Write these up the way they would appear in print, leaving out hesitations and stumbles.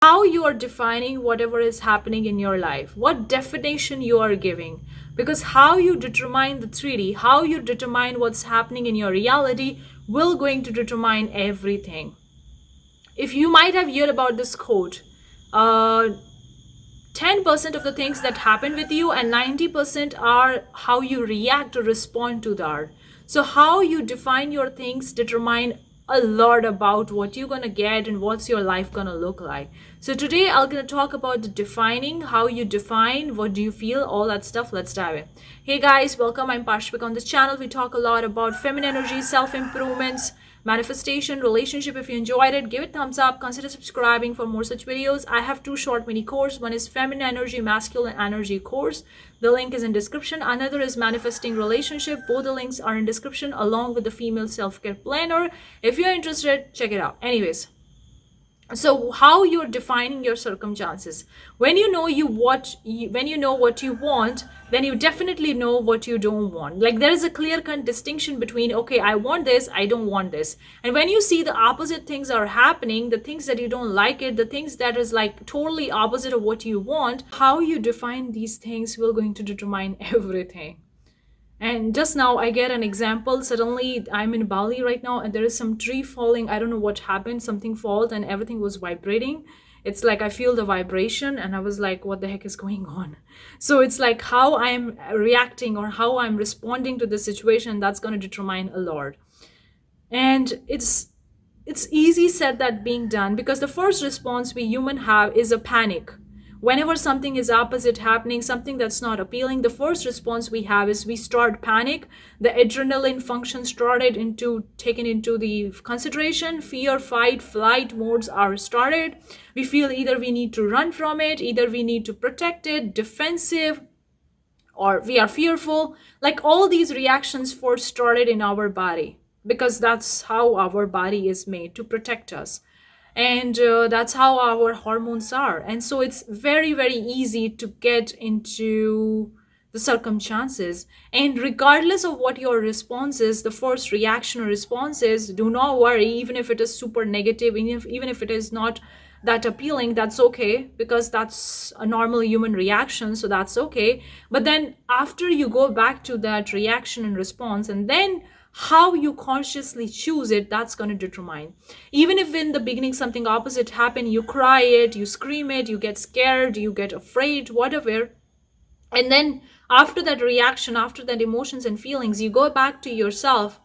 how you are defining whatever is happening in your life, what definition you are giving. Because how you determine the 3D, how you determine what's happening in your reality will going to determine everything. If you might have heard about this quote, uh, 10% of the things that happen with you and 90% are how you react or respond to that. So how you define your things determine a lot about what you're going to get and what's your life going to look like. So today I'm going to talk about the defining, how you define, what do you feel, all that stuff. Let's dive in. Hey guys, welcome. I'm Pashvik. On this channel we talk a lot about feminine energy, self-improvements, manifestation, relationship. If you enjoyed it, give it thumbs up, consider subscribing for more such videos. I have two short mini courses. One is feminine energy, masculine energy course. The link is in description. Another is manifesting relationship. Both the links are in description along with the female self-care planner. If you're interested, check it out. Anyways, so how you're defining your circumstances, when you know when you know what you want, then you definitely know what you don't want. Like there is a clear cut distinction between, okay, I want this, I don't want this. And when you see the opposite things are happening, the things that you don't like it, the things that is like totally opposite of what you want, how you define these things will going to determine everything. And just now I get an example. Suddenly I'm in Bali right now and there is some tree falling. I don't know what happened. Something fell and everything was vibrating. It's like I feel the vibration and I was like, what the heck is going on? So it's like how I'm reacting or how I'm responding to the situation, that's going to determine a lot. And it's easy said that being done, because the first response we human have is a panic. Whenever something is opposite happening, something that's not appealing, the first response we have is we start panic. The adrenaline function started into taken into the consideration. Fear, fight, flight modes are started. We feel either we need to run from it, either we need to protect it, defensive, or we are fearful. Like all these reactions first started in our body, because that's how our body is made to protect us. And that's how our hormones are. And so it's very, very easy to get into the circumstances. And regardless of what your response is, the first reaction or response is, do not worry, even if it is super negative, even if it is not that appealing, that's okay, because that's a normal human reaction, so that's okay. But then after you go back to that reaction and response, and then how you consciously choose it, that's going to determine. Even if in the beginning something opposite happened, you cry it, you scream it, you get scared, you get afraid, whatever, and then after that reaction, after that emotions and feelings, you go back to yourself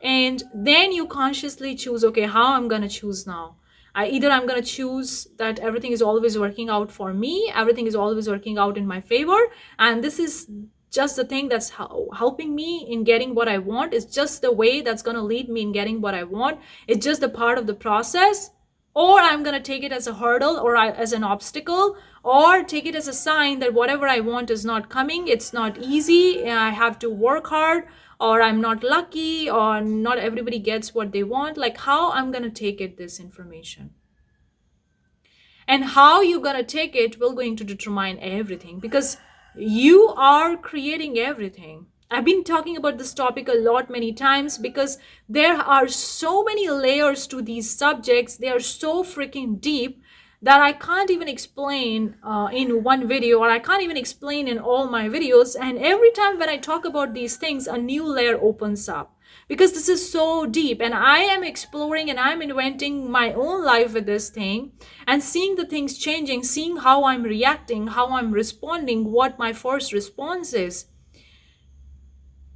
and then you consciously choose, okay, how I'm going to choose now. I'm going to choose that everything is always working out for me, everything is always working out in my favor, and this is just the thing that's helping me in getting what I want. It's just the way that's going to lead me in getting what I want. It's just a part of the process. Or I'm going to take it as a hurdle or as an obstacle, or take it as a sign that whatever I want is not coming, it's not easy, I have to work hard, or I'm not lucky, or not everybody gets what they want. Like how I'm going to take it, this information. And how you're going to take it will going to determine everything, because you are creating everything. I've been talking about this topic a lot many times, because there are so many layers to these subjects. They are so freaking deep that I can't even explain in one video, or I can't even explain in all my videos. And every time when I talk about these things, a new layer opens up, because this is so deep and I am exploring and I'm inventing my own life with this thing, and seeing the things changing, seeing how I'm reacting, how I'm responding, what my first response is.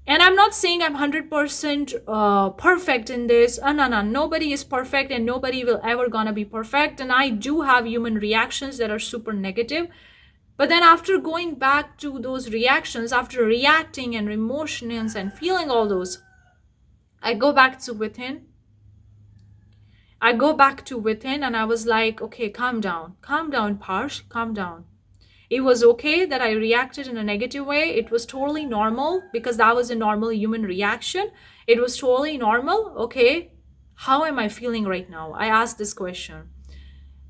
And I'm not saying I'm 100% perfect in this. No, nobody is perfect and nobody will ever gonna be perfect. And I do have human reactions that are super negative. But then after going back to those reactions, after reacting and emotions and feeling all those, I go back to within. I go back to within and I was like, okay, calm down, Parsh, calm down. It was okay that I reacted in a negative way. It was totally normal, because that was a normal human reaction. It was totally normal. Okay, how am I feeling right now? I asked this question.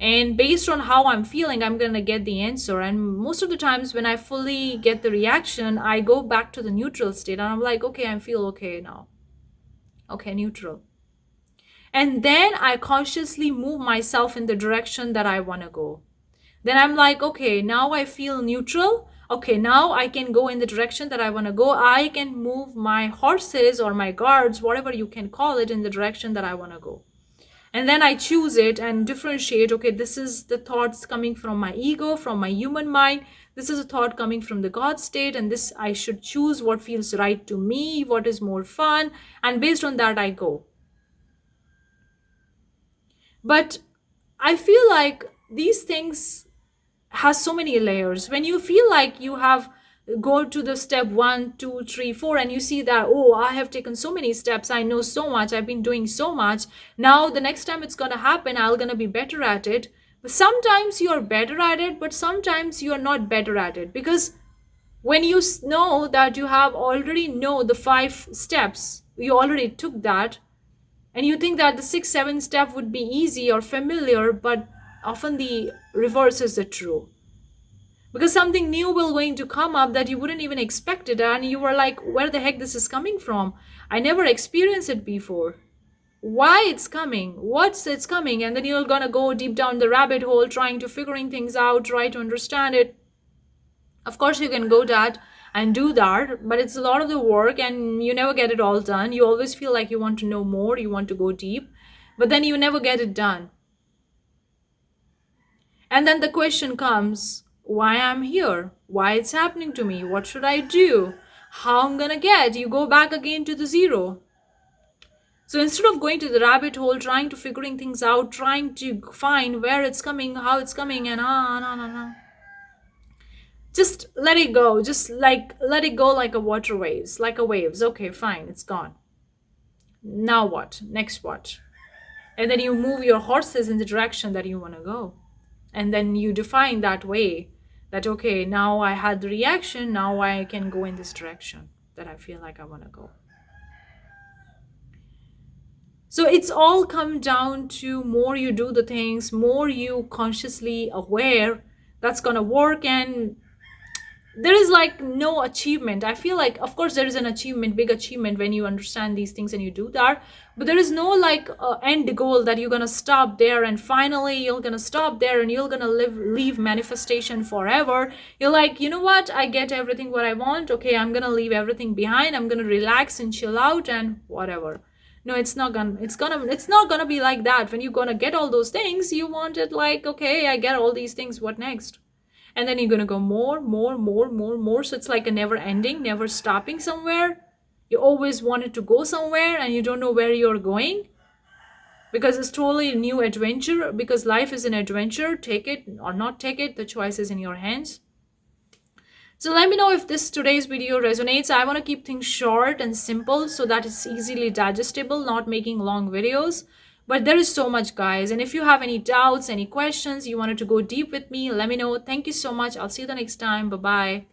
And based on how I'm feeling, I'm going to get the answer. And most of the times when I fully get the reaction, I go back to the neutral state and I'm like, okay, I feel okay now. Okay, neutral. And then I consciously move myself in the direction that I want to go. Then I'm like, okay, now I feel neutral. Okay, now I can go in the direction that I want to go. I can move my horses or my guards, whatever you can call it, in the direction that I want to go. And then I choose it and differentiate. Okay, this is the thoughts coming from my ego, from my human mind. This is a thought coming from the God state, and this I should choose what feels right to me, what is more fun, and based on that I go. But I feel like these things has so many layers. When you feel like you have go to the step 1, 2, 3, 4, and you see that, oh, I have taken so many steps, I know so much, I've been doing so much, now the next time it's gonna happen, I'm gonna be better at it. But sometimes you're better at it, but sometimes you're not better at it, because when you know that you have already know the 5 steps, you already took that, and you think that the 6, 7 step would be easy or familiar, but often the reverse is the true, because something new will going to come up that you wouldn't even expect it, and you were like, where the heck this is coming from, I never experienced it before, why it's coming, what's it's coming, and then you're gonna go deep down the rabbit hole trying to figuring things out, try to understand it. Of course you can go that and do that, but it's a lot of the work and you never get it all done. You always feel like you want to know more, you want to go deep, but then you never get it done. And then the question comes, why I'm here, why it's happening to me, what should I do, how I'm gonna get, you go back again to the zero. So instead of going to the rabbit hole, trying to figuring things out, trying to find where it's coming, how it's coming, and no, just let it go, just like let it go like a water waves, like a waves. Okay, fine, it's gone. Now what, next what? And then you move your horses in the direction that you want to go, and then you define that way, that okay, now I had the reaction, now I can go in this direction that I feel like I want to go. So it's all come down to more you do the things, more you consciously aware, that's gonna work. And there is like no achievement. I feel like, of course there is an achievement, big achievement when you understand these things and you do that, but there is no like end goal that you're gonna stop there and finally you're gonna stop there and you're gonna leave manifestation forever. You're like, you know what, I get everything what I want, okay, I'm gonna leave everything behind, I'm gonna relax and chill out and whatever. No, it's not gonna be like that. When you're gonna get all those things, you want it like, okay, I get all these things, what next? And then you're gonna go more. So it's like a never ending, never stopping somewhere. You always wanted to go somewhere and you don't know where you're going, because it's totally a new adventure, because life is an adventure. Take it or not take it, the choice is in your hands. So let me know if this today's video resonates. I want to keep things short and simple so that it's easily digestible, not making long videos. But there is so much, guys. And if you have any doubts, any questions, you wanted to go deep with me, let me know. Thank you so much. I'll see you the next time. Bye-bye.